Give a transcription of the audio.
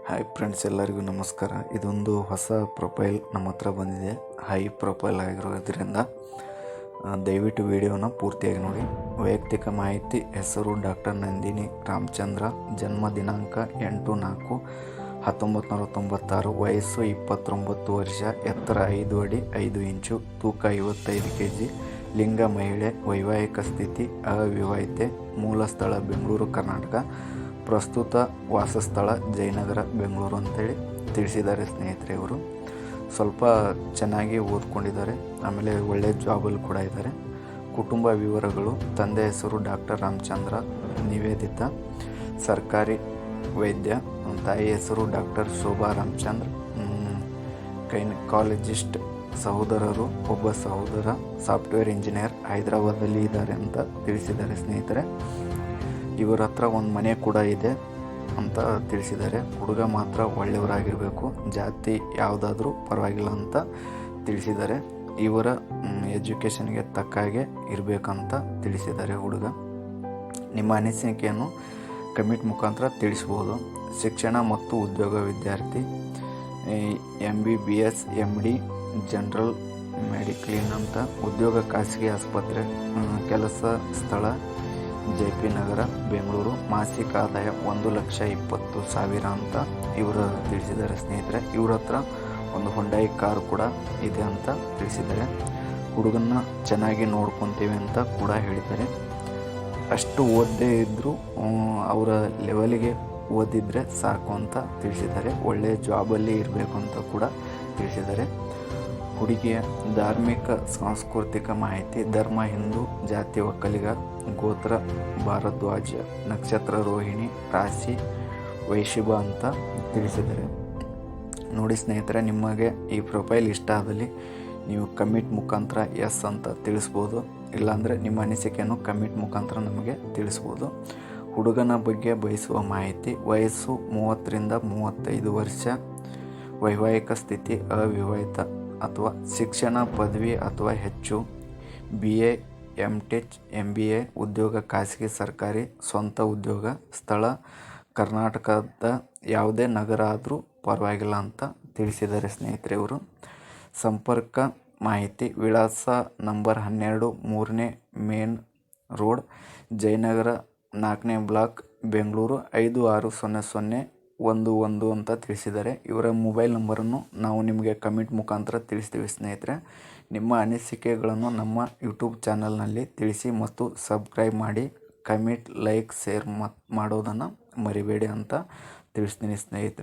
Hi friends, ಎಲ್ಲರಿಗೂ ನಮಸ್ಕಾರ. ಇದೊಂದು ಹೊಸ ಪ್ರೊಫೈಲ್ ನಮ್ಮ ಹತ್ರ ಬಂದಿದೆ. ಹೈ ಪ್ರೊಫೈಲ್ ಆಗಿರೋದ್ರಿಂದ ದಯವಿಟ್ಟು ವಿಡಿಯೋನ ಪೂರ್ತಿಯಾಗಿ ನೋಡಿ. ವೈಯಕ್ತಿಕ ಮಾಹಿತಿ: ಹೆಸರು ಡಾಕ್ಟರ್ ನಂದಿನಿ ರಾಮಚಂದ್ರ, ಜನ್ಮ ದಿನಾಂಕ 8/4/1996, ವಯಸ್ಸು 29 ವರ್ಷ, ಎತ್ತರ 5 ಅಡಿ 5 ಇಂಚು, ತೂಕ 55 kg, ಲಿಂಗ ಮಹಿಳೆ, ವೈವಾಹಿಕ ಸ್ಥಿತಿ ಅವಿವಾಹಿತೆ, ಮೂಲ ಸ್ಥಳ ಬೆಂಗಳೂರು ಕರ್ನಾಟಕ, ಪ್ರಸ್ತುತ ವಾಸಸ್ಥಳ ಜಯನಗರ ಬೆಂಗಳೂರು ಅಂತೇಳಿ ತಿಳಿಸಿದ್ದಾರೆ ಸ್ನೇಹಿತರೆ. ಇವರು ಸ್ವಲ್ಪ ಚೆನ್ನಾಗಿ ಓದ್ಕೊಂಡಿದ್ದಾರೆ, ಆಮೇಲೆ ಒಳ್ಳೆಯ ಜಾಬಲ್ಲಿ ಕೂಡ ಇದ್ದಾರೆ. ಕುಟುಂಬ ವಿವರಗಳು: ತಂದೆ ಹೆಸರು ಡಾಕ್ಟರ್ ರಾಮಚಂದ್ರ ನಿವೇದಿತ, ಸರ್ಕಾರಿ ವೈದ್ಯ. ತಾಯಿ ಹೆಸರು ಡಾಕ್ಟರ್ ಶೋಭಾ ರಾಮಚಂದ್ರ, ಗೈನಕಾಲಜಿಸ್ಟ್. ಸಹೋದರರು: ಒಬ್ಬ ಸಹೋದರ ಸಾಫ್ಟ್ವೇರ್ ಇಂಜಿನಿಯರ್ ಹೈದರಾಬಾದಲ್ಲಿ ಇದ್ದಾರೆ ಅಂತ ತಿಳಿಸಿದ್ದಾರೆ ಸ್ನೇಹಿತರೆ. ಇವರ ಹತ್ರ ಒಂದು ಮನೆ ಕೂಡ ಇದೆ ಅಂತ ತಿಳಿಸಿದ್ದಾರೆ. ಹುಡುಗ ಮಾತ್ರ ಒಳ್ಳೆಯವರಾಗಿರಬೇಕು, ಜಾತಿ ಯಾವುದಾದ್ರೂ ಪರವಾಗಿಲ್ಲ ಅಂತ ತಿಳಿಸಿದ್ದಾರೆ. ಇವರ ಎಜುಕೇಷನ್ಗೆ ತಕ್ಕ ಹಾಗೆ ಇರಬೇಕಂತ ತಿಳಿಸಿದ್ದಾರೆ ಹುಡುಗ. ನಿಮ್ಮ ಅನಿಸಿಕೆಯನ್ನು ಕಮೆಂಟ್ ಮುಖಾಂತರ ತಿಳಿಸ್ಬೋದು. ಶಿಕ್ಷಣ ಮತ್ತು ಉದ್ಯೋಗ: ವಿದ್ಯಾರ್ಥಿ, MBBS MD, ಜನರಲ್ ಮೆಡಿಕ್ಲಿನ್ ಅಂತ. ಉದ್ಯೋಗ: ಖಾಸಗಿ ಆಸ್ಪತ್ರೆ. ಕೆಲಸ ಸ್ಥಳ JP ನಗರ ಬೆಂಗಳೂರು. ಮಾಸಿಕ ಆದಾಯ 1,20,000 ಅಂತ ಇವರು ತಿಳಿಸಿದ್ದಾರೆ ಸ್ನೇಹಿತರೆ. ಇವ್ರ ಹತ್ರ ಒಂದು ಹೊಂಡಾಯಿ ಕಾರು ಕೂಡ ಇದೆ ಅಂತ ತಿಳಿಸಿದ್ದಾರೆ. ಹುಡುಗನ್ನ ಚೆನ್ನಾಗಿ ನೋಡ್ಕೊತೀವಿ ಅಂತ ಕೂಡ ಹೇಳಿದ್ದಾರೆ. ಅಷ್ಟು ಓದದೇ ಇದ್ದರೂ ಅವರ ಲೆವೆಲಿಗೆ ಓದಿದರೆ ಸಾಕು ಅಂತ ತಿಳಿಸಿದ್ದಾರೆ. ಒಳ್ಳೆಯ ಜಾಬಲ್ಲಿ ಇರಬೇಕು ಅಂತ ಕೂಡ ತಿಳಿಸಿದ್ದಾರೆ. ಹುಡುಗಿಯ ಧಾರ್ಮಿಕ ಸಾಂಸ್ಕೃತಿಕ ಮಾಹಿತಿ: ಧರ್ಮ ಹಿಂದೂ, ಜಾತಿ ಒಕ್ಕಲಿಗ, ಗೋತ್ರ ಭಾರದ್ವಾಜ, ನಕ್ಷತ್ರ ರೋಹಿಣಿ, ರಾಶಿ ವೈಶಿಭ ಅಂತ ತಿಳಿಸಿದ್ದಾರೆ. ನೋಡಿ ಸ್ನೇಹಿತರೆ, ನಿಮಗೆ ಈ ಪ್ರೊಫೈಲ್ ಇಷ್ಟ ಆದಲ್ಲಿ ನೀವು ಕಮೆಂಟ್ ಮುಖಾಂತರ ಎಸ್ ಅಂತ ತಿಳಿಸ್ಬೋದು. ಇಲ್ಲಾಂದರೆ ನಿಮ್ಮ ಅನಿಸಿಕೆಯನ್ನು ಕಮೆಂಟ್ ಮುಖಾಂತರ ನಮಗೆ ತಿಳಿಸ್ಬೋದು. ಹುಡುಗನ ಬಗ್ಗೆ ಬಯಸುವ ಮಾಹಿತಿ: ವಯಸ್ಸು 30ರಿಂದ 35 ವರ್ಷ, ವೈವಾಹಿಕ ಸ್ಥಿತಿ ಅವಿವಾಹಿತ ಅಥವಾ ಶಿಕ್ಷಣ ಪದವಿ ಅಥವಾ ಹೆಚ್ಚು, BA MTech MBA, ಉದ್ಯೋಗ ಖಾಸಗಿ ಸರ್ಕಾರಿ, ಸ್ವಂತ ಉದ್ಯೋಗ, ಸ್ಥಳ ಕರ್ನಾಟಕದ ಯಾವುದೇ ನಗರ ಆದರೂ ಪರವಾಗಿಲ್ಲ ಅಂತ ತಿಳಿಸಿದ್ದಾರೆ ಸ್ನೇಹಿತರೆ ಇವರು. ಸಂಪರ್ಕ ಮಾಹಿತಿ: ವಿಳಾಸ ನಂಬರ್ 12, 3ನೇ ಮೇನ್ ರೋಡ್, ಜಯನಗರ, 4ನೇ ಬ್ಲಾಕ್, ಬೆಂಗಳೂರು 560011 ಅಂತ ತಿಳಿಸಿದ್ದಾರೆ. ಇವರ ಮೊಬೈಲ್ ನಂಬರನ್ನು ನಾವು ನಿಮಗೆ ಕಮೆಂಟ್ ಮುಖಾಂತರ ತಿಳಿಸ್ತೀವಿ ಸ್ನೇಹಿತರೆ. ನಿಮ್ಮ ಅನಿಸಿಕೆಗಳನ್ನು ನಮ್ಮ ಯೂಟ್ಯೂಬ್ ಚಾನಲ್ನಲ್ಲಿ ತಿಳಿಸಿ ಮತ್ತು ಸಬ್ಸ್ಕ್ರೈಬ್ ಮಾಡಿ. ಕಮೆಂಟ್, ಲೈಕ್, ಶೇರ್ ಮಾಡೋದನ್ನು ಮರಿಬೇಡಿ ಅಂತ ತಿಳಿಸ್ತೀನಿ ಸ್ನೇಹಿತರೆ.